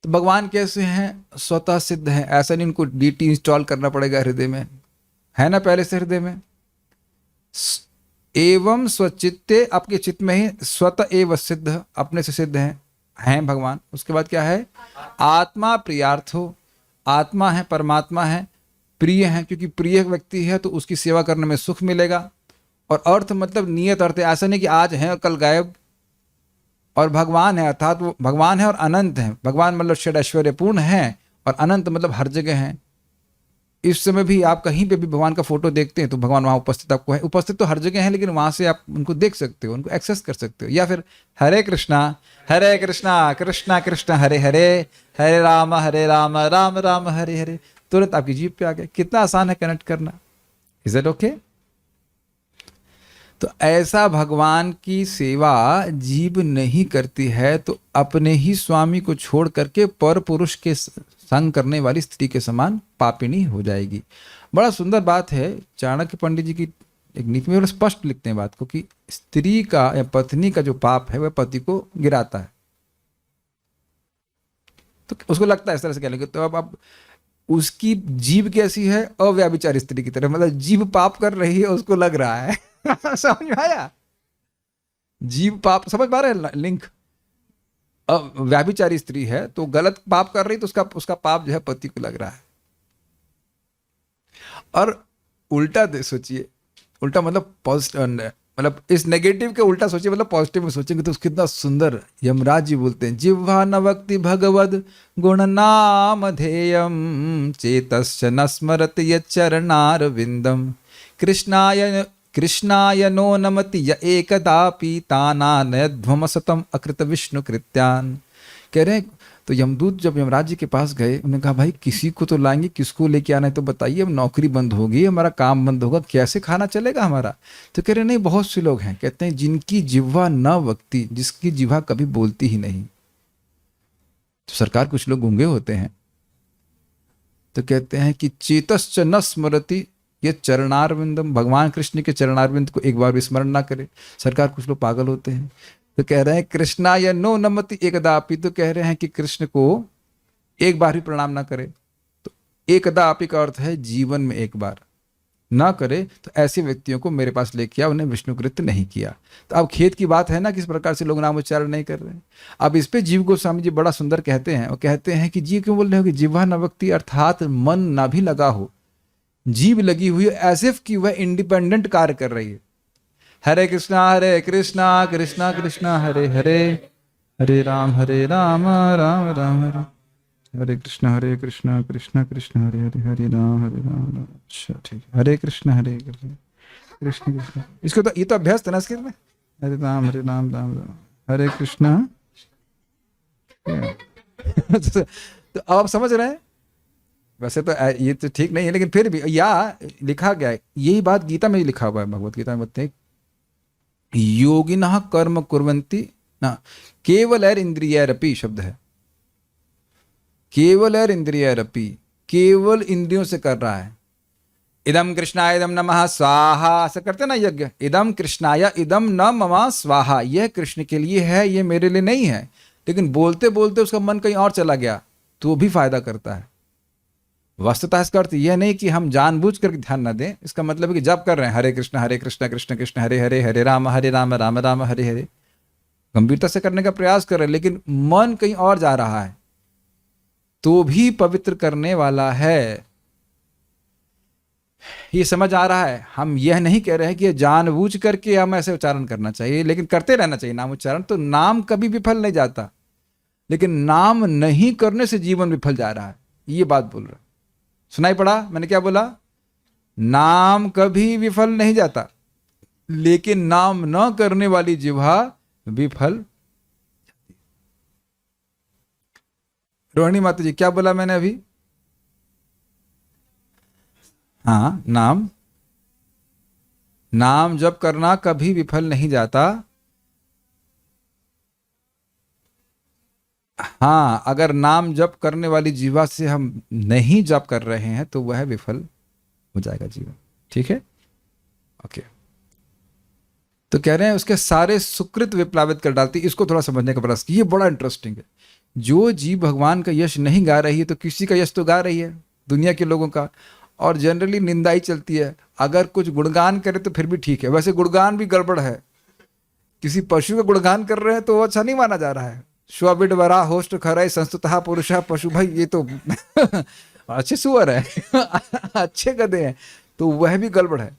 तो भगवान कैसे हैं? स्वतः सिद्ध हैं, ऐसा नहीं उनको डीटी इंस्टॉल करना पड़ेगा हृदय में, है ना पहले से हृदय में। एवं स्वचित्ते, आपके चित्त में ही, स्वतः एव सिद्ध, अपने से सिद्ध हैं भगवान। उसके बाद क्या है? आत्मा प्रियार्थो, आत्मा है, परमात्मा है, प्रिय है, क्योंकि प्रिय व्यक्ति है तो उसकी सेवा करने में सुख मिलेगा। और अर्थ मतलब नियत अर्थ है, ऐसा नहीं कि आज है और कल गायब। और भगवान है अर्थात वो भगवान है और अनंत है। भगवान मतलब षड ऐश्वर्यपूर्ण है, और अनंत मतलब हर जगह है। इस समय भी आप कहीं पे भी भगवान का फोटो देखते हैं तो भगवान वहाँ उपस्थित आपको है। उपस्थित तो हर जगह है, लेकिन वहाँ से आप उनको देख सकते हो, उनको एक्सेस कर सकते हो। या फिर हरे कृष्णा कृष्णा कृष्णा हरे हरे, हरे राम राम राम हरे हरे, तुरंत आपकी जीभ पे आ गया। कितना आसान है कनेक्ट करना। Is it okay? तो ऐसा भगवान की सेवा जीभ नहीं करती है तो अपने ही स्वामी को छोड़ करके पर पुरुष के संग करने वाली स्त्री के समान पापिनी हो जाएगी। बड़ा सुंदर बात है, चाणक्य पंडित जी की एक नीति में स्पष्ट लिखते हैं बात को, कि स्त्री का या पत्नी का जो पाप है वह पति को गिराता है। तो उसको लगता है इस तरह से, क्या लगे, तो अब उसकी जीभ कैसी है? अव्याभिचारी स्त्री की तरह, मतलब जीभ पाप कर रही है, उसको लग रहा है। समझ में आया? जीव पाप, समझ पा रहे हैं लिंक? व्याभिचारी स्त्री है तो गलत पाप कर रही, तो उसका पाप जो है पति को लग रहा है। और उल्टा सोचिए, उल्टा मतलब पॉजिटिव, मतलब इस नेगेटिव के उल्टा सोचिए, मतलब पॉजिटिव में सोचेंगे तो कितना सुंदर। यमराज जी बोलते हैं, जिह्वा न वक्ति भगवद गुण नाम ध्येयम चेतश्च न स्मरति यच्चरणारविंदम कृष्णाय नो नमति य एकदापि तानानयध्वमसतम अकृत विष्णु कृत्यान। कह रहे हैं, तो यमदूत जब यमराज जी के पास गए, उन्होंने कहा भाई किसी को तो लाएंगे, किसको लेके आना है तो बताइए, अब नौकरी बंद होगी, हमारा काम बंद होगा, कैसे खाना चलेगा हमारा? तो कह रहे नहीं, बहुत से लोग हैं, कहते हैं जिनकी जिह्वा न वक्ती, जिसकी जिह्वा कभी बोलती ही नहीं। तो सरकार कुछ लोग गूंगे होते हैं, तो कहते हैं कि चेतश्च न स्मरति ये चरणारविंदम, भगवान कृष्ण के चरणारविंद को एक बार भी स्मरण ना करे। सरकार कुछ लोग पागल होते हैं, तो कह रहे हैं कृष्णा या नो नमति एकदापि, तो कह रहे हैं कि कृष्ण को एक बार भी प्रणाम ना करे। तो एकदापि का अर्थ है जीवन में एक बार ना करे। तो ऐसे व्यक्तियों को मेरे पास लेके आ, उन्हें विष्णु कृत्य नहीं किया। तो अब खेत की बात है ना, किस प्रकार से लोग नाम उच्चारण नहीं कर रहे हैं। अब इस पे जीव गोस्वामी जी बड़ा सुंदर कहते हैं, और कहते हैं कि जीव क्यों बोल रहे हो कि जिह्वा न वक्ति, अर्थात मन ना भी लगा हो, जीभ लगी हुई है, एज इफ कि वह इंडिपेंडेंट कार्य कर रही है। हरे कृष्णा कृष्णा कृष्णा हरे हरे, हरे राम राम राम हरे, हरे कृष्णा कृष्णा कृष्णा हरे हरे, हरे राम अच्छा ठीक है, हरे कृष्णा कृष्ण कृष्ण। इसको तो ये तो अभ्यास था ना इसके में, हरे राम राम राम हरे कृष्णा। तो अब आप समझ रहे हैं। वैसे तो ये तो ठीक नहीं है, लेकिन फिर भी या लिखा गया है, यही बात गीता में भी लिखा हुआ है, भगवत गीता में बताते हैं, योगिनः कर्म कुर्वन्ति ना केवलैर इंद्रियैरपि शब्द है, केवलैर इंद्रियैरपि, केवल इंद्रियों से कर रहा है। इदम कृष्णाय इदम नमः स्वाहा, ऐसा करते ना यज्ञ, इदम कृष्णाय इदम न मम स्वाहा, यह कृष्ण के लिए है, ये मेरे लिए नहीं है। लेकिन बोलते बोलते उसका मन कहीं और चला गया तो वो भी फायदा करता है। वस्तुतः इसका अर्थ यह नहीं कि हम जानबूझ करके ध्यान न दें। इसका मतलब है कि जब कर रहे हैं हरे कृष्णा कृष्ण कृष्ण हरे हरे, हरे राम राम राम हरे हरे, गंभीरता से करने का प्रयास कर रहे हैं, लेकिन मन कहीं और जा रहा है तो भी पवित्र करने वाला है। ये समझ आ रहा है। हम यह नहीं कह रहे हैं कि जानबूझ करके हम ऐसे उच्चारण करना चाहिए, लेकिन करते रहना चाहिए नाम उच्चारण। तो नाम कभी विफल नहीं जाता, लेकिन नाम नहीं करने से जीवन विफल जा रहा है। ये बात बोल रहा है। सुनाई पड़ा मैंने क्या बोला? नाम कभी विफल नहीं जाता, लेकिन नाम न करने वाली जिह्वा विफल। रोहिणी माता जी क्या बोला मैंने अभी? हाँ, नाम जप करना कभी विफल नहीं जाता। हाँ, अगर नाम जप करने वाली जीवा से हम नहीं जप कर रहे हैं तो वह विफल हो जाएगा जीवन। ठीक है, ओके। तो कह रहे हैं उसके सारे सुकृत विप्लावित कर डालती। इसको थोड़ा समझने का प्रयास कीजिए, ये बड़ा इंटरेस्टिंग है। जो जीव भगवान का यश नहीं गा रही है तो किसी का यश तो गा रही है, दुनिया के लोगों का, और जनरली निंदा ही चलती है। अगर कुछ गुणगान करे तो फिर भी ठीक है, वैसे गुणगान भी गड़बड़ है। किसी पशु का गुणगान कर रहे हैं तो वो अच्छा नहीं माना जा रहा है। श्वबिड वरा होस्ट खरय संस्तुतः पुरुषः पशु, भाई ये तो अच्छे सुअर है अच्छे गधे हैं, तो वह भी गड़बड़ है।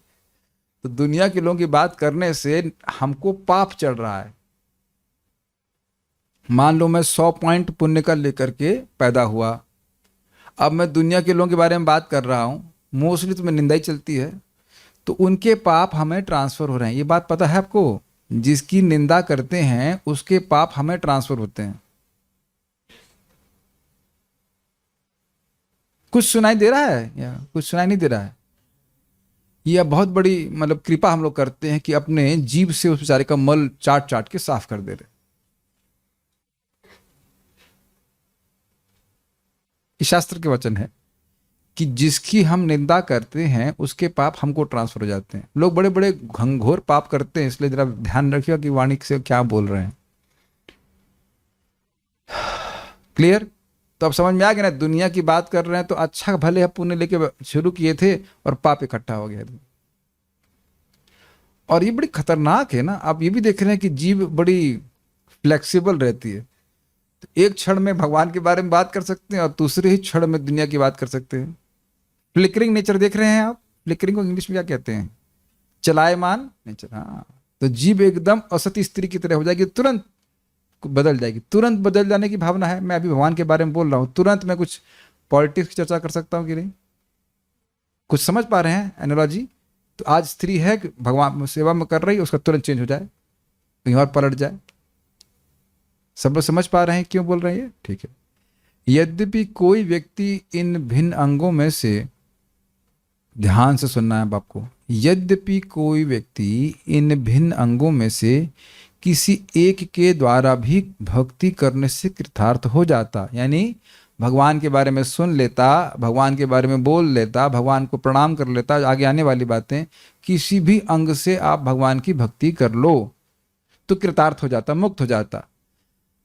तो दुनिया के लोगों की बात करने से हमको पाप चढ़ रहा है। मान लो मैं 100 पॉइंट पुण्य का लेकर के पैदा हुआ, अब मैं दुनिया के लोगों के बारे में बात कर रहा हूँ, मोस्टली तो मैं निंदा ही चलती है, तो उनके पाप हमें ट्रांसफर हो रहे हैं। ये बात पता है आपको? जिसकी निंदा करते हैं उसके पाप हमें ट्रांसफर होते हैं। कुछ सुनाई दे रहा है या कुछ सुनाई नहीं दे रहा है? यह बहुत बड़ी मतलब कृपा हम लोग करते हैं कि अपने जीभ से उस बेचारे का मल चाट चाट के साफ कर दे रहे। इस शास्त्र के वचन है कि जिसकी हम निंदा करते हैं उसके पाप हमको ट्रांसफर हो जाते हैं। लोग बड़े बड़े घंघोर पाप करते हैं, इसलिए जरा ध्यान रखिएगा कि वाणी से क्या बोल रहे हैं। क्लियर? तो अब समझ में आ गया ना, दुनिया की बात कर रहे हैं तो अच्छा भले हम पुण्य लेके शुरू किए थे और पाप इकट्ठा हो गया। और ये बड़ी खतरनाक है ना। आप ये भी देख रहे हैं कि जीव बड़ी फ्लेक्सिबल रहती है। तो एक क्षण में भगवान के बारे में बात कर सकते हैं और दूसरे ही क्षण में दुनिया की बात कर सकते हैं। फ्लिकरिंग नेचर देख रहे हैं आप? फ्लिकरिंग को इंग्लिश में क्या कहते हैं? चलायमान नेचर। हाँ, तो जीव एकदम असती स्त्री की तरह हो जाएगी, तुरंत बदल जाएगी। तुरंत बदल जाने की भावना है। मैं अभी भगवान के बारे में बोल रहा हूँ, तुरंत मैं कुछ पॉलिटिक्स की चर्चा कर सकता हूँ कि नहीं? कुछ समझ पा रहे हैं एनालॉजी? तो आज स्त्री है कि भगवान सेवा में कर रही है, उसका तुरंत चेंज हो जाए, कहीं और पलट जाए। सब लोग समझ पा रहे हैं क्यों बोल रहे हैं? ठीक है। यद्यपि कोई व्यक्ति इन भिन्न अंगों में से, ध्यान से सुनना है आपको, यद्यपि कोई व्यक्ति इन भिन्न अंगों में से किसी एक के द्वारा भी भक्ति करने से कृतार्थ हो जाता, यानी भगवान के बारे में सुन लेता, भगवान के बारे में बोल लेता, भगवान को प्रणाम कर लेता, आगे आने वाली बातें, किसी भी अंग से आप भगवान की भक्ति कर लो तो कृतार्थ हो जाता, मुक्त हो जाता।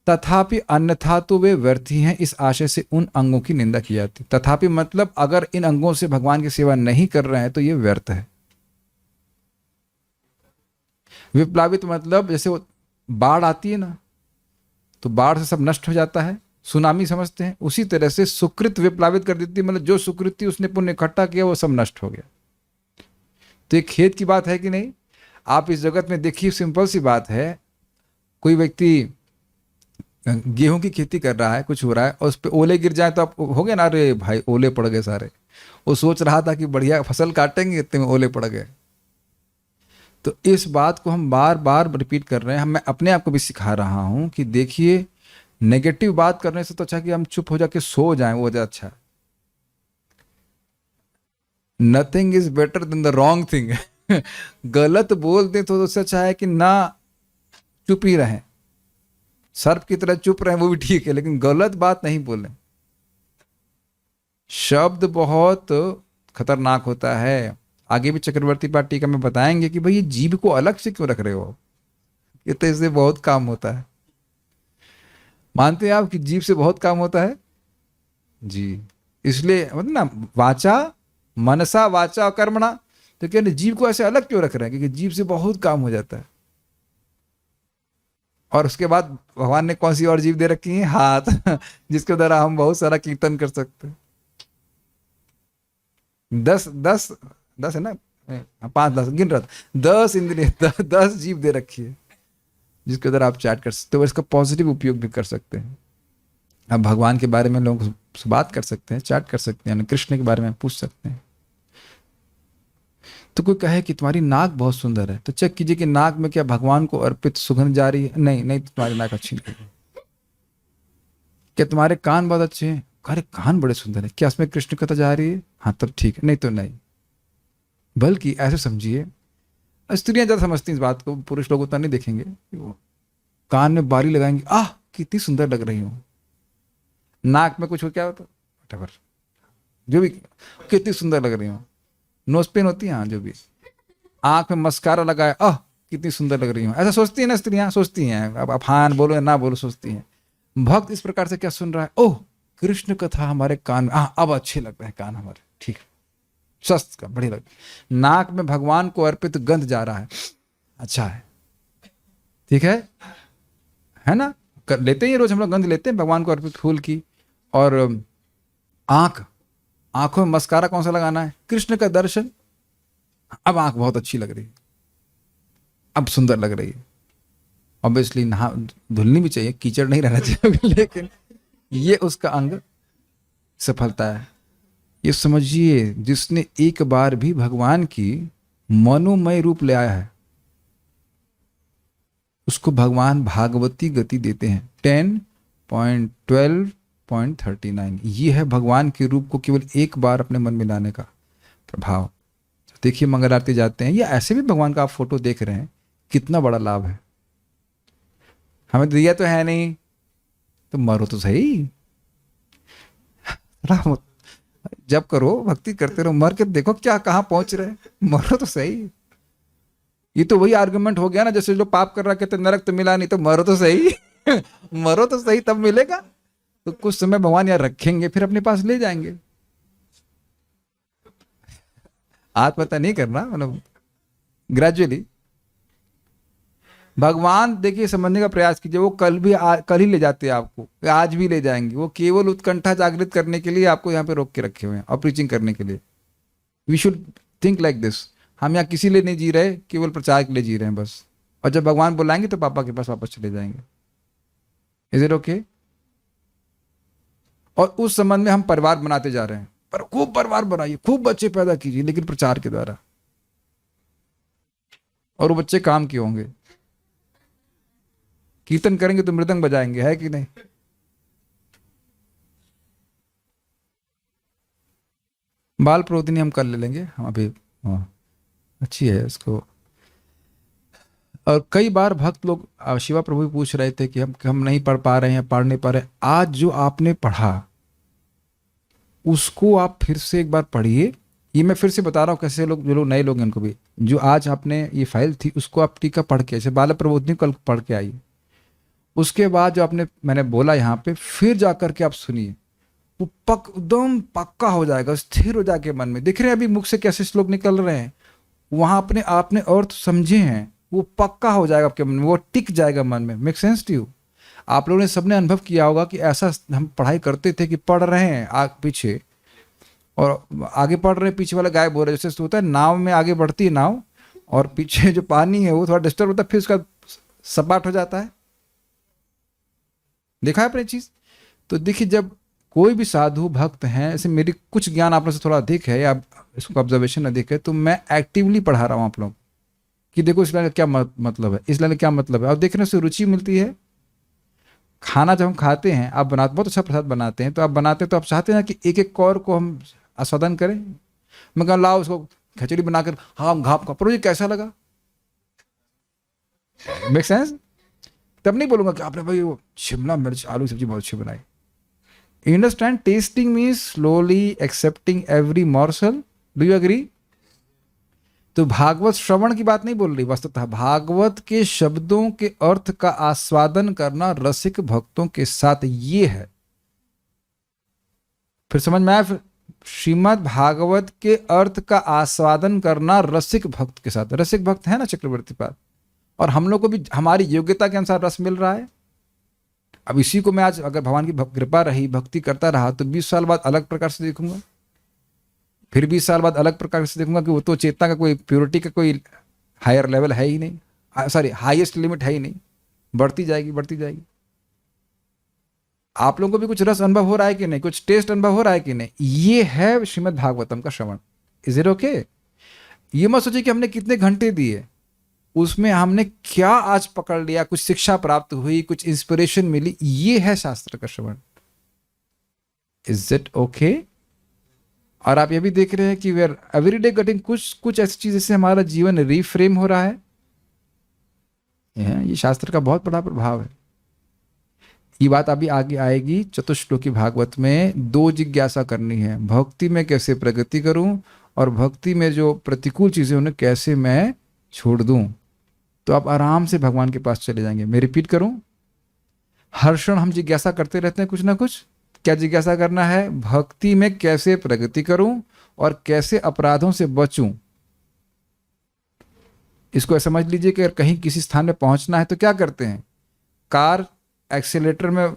तथापि अन्यथा तो वे व्यर्थ ही हैं, इस आशय से उन अंगों की निंदा की जाती। तथापि मतलब अगर इन अंगों से भगवान की सेवा नहीं कर रहे हैं तो ये व्यर्थ है। विप्लावित मतलब जैसे वो बाढ़ आती है ना, तो बाढ़ से सब नष्ट हो जाता है, सुनामी समझते हैं, उसी तरह से सुकृत विप्लावित कर देती है। मतलब जो सुकृति उसने पुण्य इकट्ठा किया वो सब नष्ट हो गया। तो एक खेत की बात है कि नहीं? आप इस जगत में देखिए, सिंपल सी बात है, कोई व्यक्ति गेहूं की खेती कर रहा है, कुछ हो रहा है और उस पर ओले गिर जाए तो आप हो गए ना, अरे भाई ओले पड़ गए सारे। वो सोच रहा था कि बढ़िया फसल काटेंगे, इतने में ओले पड़ गए। तो इस बात को हम बार बार रिपीट कर रहे हैं। मैं अपने आप को भी सिखा रहा हूं कि देखिए, नेगेटिव बात करने से तो अच्छा कि हम चुप हो जाके सो जाएं, वो ज्यादा अच्छा है। Nothing is better than the wrong thing गलत बोल दें तो उससे अच्छा है कि ना चुप ही रहें, सर्प की तरह चुप रहें, वो भी ठीक है, लेकिन गलत बात नहीं बोलें। शब्द बहुत खतरनाक होता है। आगे भी चक्रवर्ती पाठ टीका में बताएंगे कि भाई ये जीभ को अलग से क्यों रख रहे हो, ये तो इससे बहुत काम होता है। मानते हैं आप कि जीभ से बहुत काम होता है जी? इसलिए मतलब ना, वाचा मनसा वाचा कर्मणा, तो क्या जीभ को ऐसे अलग क्यों रख रहे हैं? क्योंकि जीभ से बहुत काम हो जाता है। और उसके बाद भगवान ने कौन सी और जीभ दे रखी है? हाथ जिसके द्वारा हम बहुत सारा कीर्तन कर सकते हैं। 10 है ना, 5-10 गिन रहा था, 10 इंद्रिय 10 जीभ दे रखी है जिसके द्वारा आप चैट कर सकते हो। इसका पॉजिटिव उपयोग भी कर सकते हैं। अब भगवान के बारे में लोग उससे बात कर सकते हैं, चैट कर सकते हैं, कृष्ण के बारे में पूछ सकते हैं। तो कोई कहे कि तुम्हारी नाक बहुत सुंदर है, तो चेक कीजिए कि नाक में क्या भगवान को अर्पित सुगंध जा रही है? नहीं नहीं, तुम्हारी नाक अच्छी नहीं है। क्या तुम्हारे कान बहुत अच्छे हैं? अरे कान बड़े सुंदर है, क्या इसमें कृष्ण कथा जा रही है? हाँ तब ठीक है, नहीं तो नहीं। बल्कि ऐसे समझिए, स्त्रियां ज्यादा समझती हैं इस बात को, पुरुष लोग उतना नहीं देखेंगे। वो कान में बाली लगाएंगे, आह कितनी सुंदर लग रही हूँ। नाक में कुछ हो, क्या होता whatever, जो भी, कितनी सुंदर लग रही हूँ। नोज पेन होती है, हाँ जो भी। आंख में मस्कारा लगाए, आह कितनी सुंदर लग रही हूँ, ऐसा सोचती है ना स्त्रियां, सोचती हैं। अब आप हाँ बोलो या ना बोलो, सोचती हैं। भक्त इस प्रकार से क्या सुन रहा है, ओह कृष्ण कथा हमारे कान में, हाँ अब अच्छे लग रहे हैं कान हमारे, ठीक है, स्वस्थ का बढ़िया लग। नाक में भगवान को अर्पित गंध जा रहा है, अच्छा है, ठीक है ना। कर लेते हैं रोज हम लोग, गंध लेते हैं भगवान को अर्पित फूल की। और आंखों में मस्कारा कौन सा लगाना है? कृष्ण का दर्शन। अब आंख बहुत अच्छी लग रही है, अब सुंदर लग रही है। ऑब्वियसली नहा धुलनी भी चाहिए, कीचड़ नहीं रहना चाहिए, लेकिन ये उसका अंग सफलता है। ये समझिए, जिसने एक बार भी भगवान की मनोमय रूप ले आया है, उसको भगवान भागवती गति देते हैं। 10.12.39 ये है भगवान के रूप को केवल एक बार अपने मन में लाने का प्रभाव। देखिए मंगल आरती जाते हैं, या ऐसे भी भगवान का आप फोटो देख रहे हैं, कितना बड़ा लाभ है। हमें दिया तो है नहीं, तो मरो तो सही। राम जब करो, भक्ति करते रहो, मर के देखो क्या कहाँ पहुंच रहे, मरो तो सही। ये तो वही आर्गुमेंट हो गया ना, जैसे जो पाप कर रहा कहते नरक तो मिला नहीं, तो मरो तो सही। मरो तो सही तब मिलेगा। तो कुछ समय भगवान यार रखेंगे, फिर अपने पास ले जाएंगे। आत्महत्या नहीं करना, मतलब ग्रेजुअली भगवान देखिए समझने का प्रयास कीजिए। वो कल ही ले जाते हैं आपको, आज भी ले जाएंगे। वो केवल उत्कंठा जागृत करने के लिए आपको यहाँ पे रोक के रखे हुए हैं और प्रीचिंग करने के लिए। We should think like this. हम यहाँ किसी लिए नहीं जी रहे, केवल प्रचार के लिए जी रहे हैं बस। और जब भगवान बुलाएंगे तो पापा के पास वापस चले जाएंगे। Is it okay? और उस संबंध में हम परिवार बनाते जा रहे हैं, पर खूब परिवार बनाइए, खूब बच्चे पैदा कीजिए, लेकिन प्रचार के द्वारा। और वो बच्चे काम के होंगे, कीर्तन करेंगे तो मृदंग बजाएंगे, है कि नहीं? बाल प्रोदिनी हम कल ले लेंगे, हम अभी अच्छी है इसको। और कई बार भक्त लोग शिवा प्रभु भी पूछ रहे थे कि हम नहीं पढ़ पा रहे हैं, पढ़ नहीं पा रहे। आज जो आपने पढ़ा उसको आप फिर से एक बार पढ़िए। ये मैं फिर से बता रहा हूँ, कैसे लोग, जो लोग नए लोग हैं उनको भी, जो आज आपने ये फाइल थी उसको आप टीका पढ़ के, जैसे बाल प्रबोधिनी कल पढ़ के आइए। उसके बाद जो आपने मैंने बोला यहाँ पे, फिर जा करके आप सुनिए, वो एकदम पक्का हो जाएगा, स्थिर हो जाके मन में। दिख रहे हैं अभी मुख से कैसे श्लोक निकल रहे हैं, वहां अपने आपने अर्थ समझे हैं, वो पक्का हो जाएगा आपके मन में, वो टिक जाएगा मन में। Make sense to you? आप लोगों ने सबने अनुभव किया होगा कि ऐसा हम पढ़ाई करते थे कि पढ़ रहे हैं आग पीछे, और आगे पढ़ रहे हैं, पीछे वाला गायब हो रहा है। जैसे होता है नाव में आगे बढ़ती है नाव, और पीछे जो पानी है वो थोड़ा डिस्टर्ब होता है, फिर उसका सपाट हो जाता है। देखा है आपने चीज? तो देखिए, जब कोई भी साधु भक्त हैं, ऐसे मेरी कुछ ज्ञान आप लोग से थोड़ा अधिक है या इसको ऑब्जर्वेशन अधिक है, तो मैं एक्टिवली पढ़ा रहा हूँ आप लोग कि देखो इस लाइन का क्या मतलब है, इस लाइन का क्या मतलब है। और देखने से रुचि मिलती है। खाना जब हम खाते हैं, आप बनाते, बहुत अच्छा प्रसाद बनाते हैं, तो आप बनाते हैं तो आप चाहते हैं कि एक एक कौर को हम आस्वादन करें। मैं कहा लाओ उसको खिचड़ी बनाकर, हाँ घाप का पर कैसा लगा, मेक सेंस? तब नहीं बोलूंगा कि आपने भाई वो शिमला मिर्च आलू सब्जी बहुत अच्छी बनाई। You understand? Tasting means slowly accepting every morsel. Do you agree? तो भागवत श्रवण की बात नहीं बोल रही, वस्तुतः भागवत के शब्दों के अर्थ का आस्वादन करना रसिक भक्तों के साथ ये है। फिर समझ में आया? श्रीमद् भागवत के अर्थ का आस्वादन करना रसिक भक्त के साथ। रसिक भक्त है ना चक्रवर्ती पाद, और हम लोग को भी हमारी योग्यता के अनुसार रस मिल रहा है। अब इसी को मैं आज, अगर भगवान की कृपा रही, भक्ति करता रहा, तो 20 साल बाद अलग प्रकार से देखूंगा, फिर 20 साल बाद अलग प्रकार से देखूंगा कि वो तो चेतना का कोई, प्योरिटी का कोई हायर लेवल है ही नहीं, सॉरी हाईएस्ट लिमिट है ही नहीं, बढ़ती जाएगी बढ़ती जाएगी। आप लोगों को भी कुछ रस अनुभव हो रहा है कि नहीं, कुछ टेस्ट अनुभव हो रहा है कि नहीं? ये है श्रीमद् भागवतम का श्रवण। Is it okay? ये मत सोचिए कि हमने कितने घंटे दिए, उसमें हमने क्या आज पकड़ लिया, कुछ शिक्षा प्राप्त हुई, कुछ इंस्पिरेशन मिली। ये है शास्त्र का श्रवण। Is it okay? और आप ये भी देख रहे हैं कि वी आर एवरीडे गेटिंग कुछ ऐसी चीज से हमारा जीवन रिफ्रेम हो रहा है। ये शास्त्र का बहुत बड़ा प्रभाव है। ये बात अभी आगे आएगी चतुश्लोकी भागवत में। 2 जिज्ञासा करनी है, भक्ति में कैसे प्रगति करूं और भक्ति में जो प्रतिकूल चीजें उन्हें कैसे मैं छोड़ दूं। तो आप आराम से भगवान के पास चले जाएंगे। मैं रिपीट करूं, हर क्षण हम जिज्ञासा करते रहते हैं कुछ ना कुछ। क्या जिज्ञासा करना है? भक्ति में कैसे प्रगति करूं और कैसे अपराधों से बचूं। इसको समझ लीजिए कि अगर कहीं किसी स्थान में पहुंचना है तो क्या करते हैं, कार एक्सीलेटर में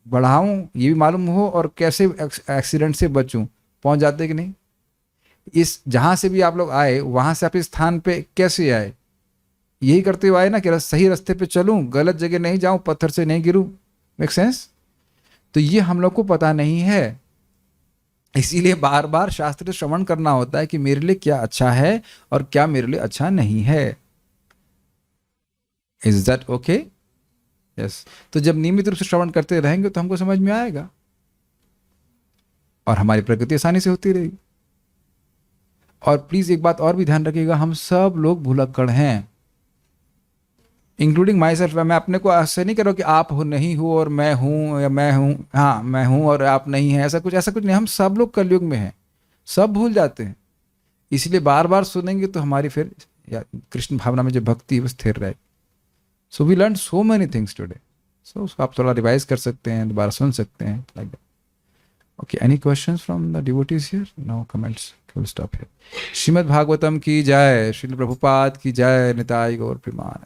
बढ़ाऊं ये भी मालूम हो और कैसे एक्सीडेंट से बचूं। पहुंच जाते कि नहीं? इस जहां से भी आप लोग आए वहां से आप इस स्थान पे कैसे आए, यही करते हुए आए ना कि सही रास्ते पे चलूं, गलत जगह नहीं जाऊं, पत्थर से नहीं गिरूं। Make sense? तो ये हम लोग को पता नहीं है, इसीलिए बार बार शास्त्र श्रवण करना होता है कि मेरे लिए क्या अच्छा है और क्या मेरे लिए अच्छा नहीं है। Is that okay? यस। तो जब नियमित रूप से श्रवण करते रहेंगे तो हमको समझ में आएगा और हमारी प्रगति आसानी से होती रहेगी। और प्लीज एक बात और भी ध्यान रखिएगा, हम सब लोग भुलक्कड़ हैं, इंक्लूडिंग माई सेल्फ। मैं अपने को ऐसे नहीं करो कि आप हो नहीं हो और मैं हूं या मैं हूं, हाँ मैं हूं और आप नहीं हैं, ऐसा कुछ नहीं। हम सब लोग कलयुग में हैं, सब भूल जाते हैं। इसलिए बार बार सुनेंगे तो हमारी फिर कृष्ण भावना में जो भक्ति है वो स्थिर रहेगी। So we learn so many things today. So उसको आप थोड़ा रिवाइज कर सकते हैं, दोबारा सुन सकते हैं, like that. Okay, any questions from the devotees here? No comments, will stop here. Shrimad Bhagavatam की जय, श्रील प्रभुपाद की जय, निताई गौर प्रेमानंद।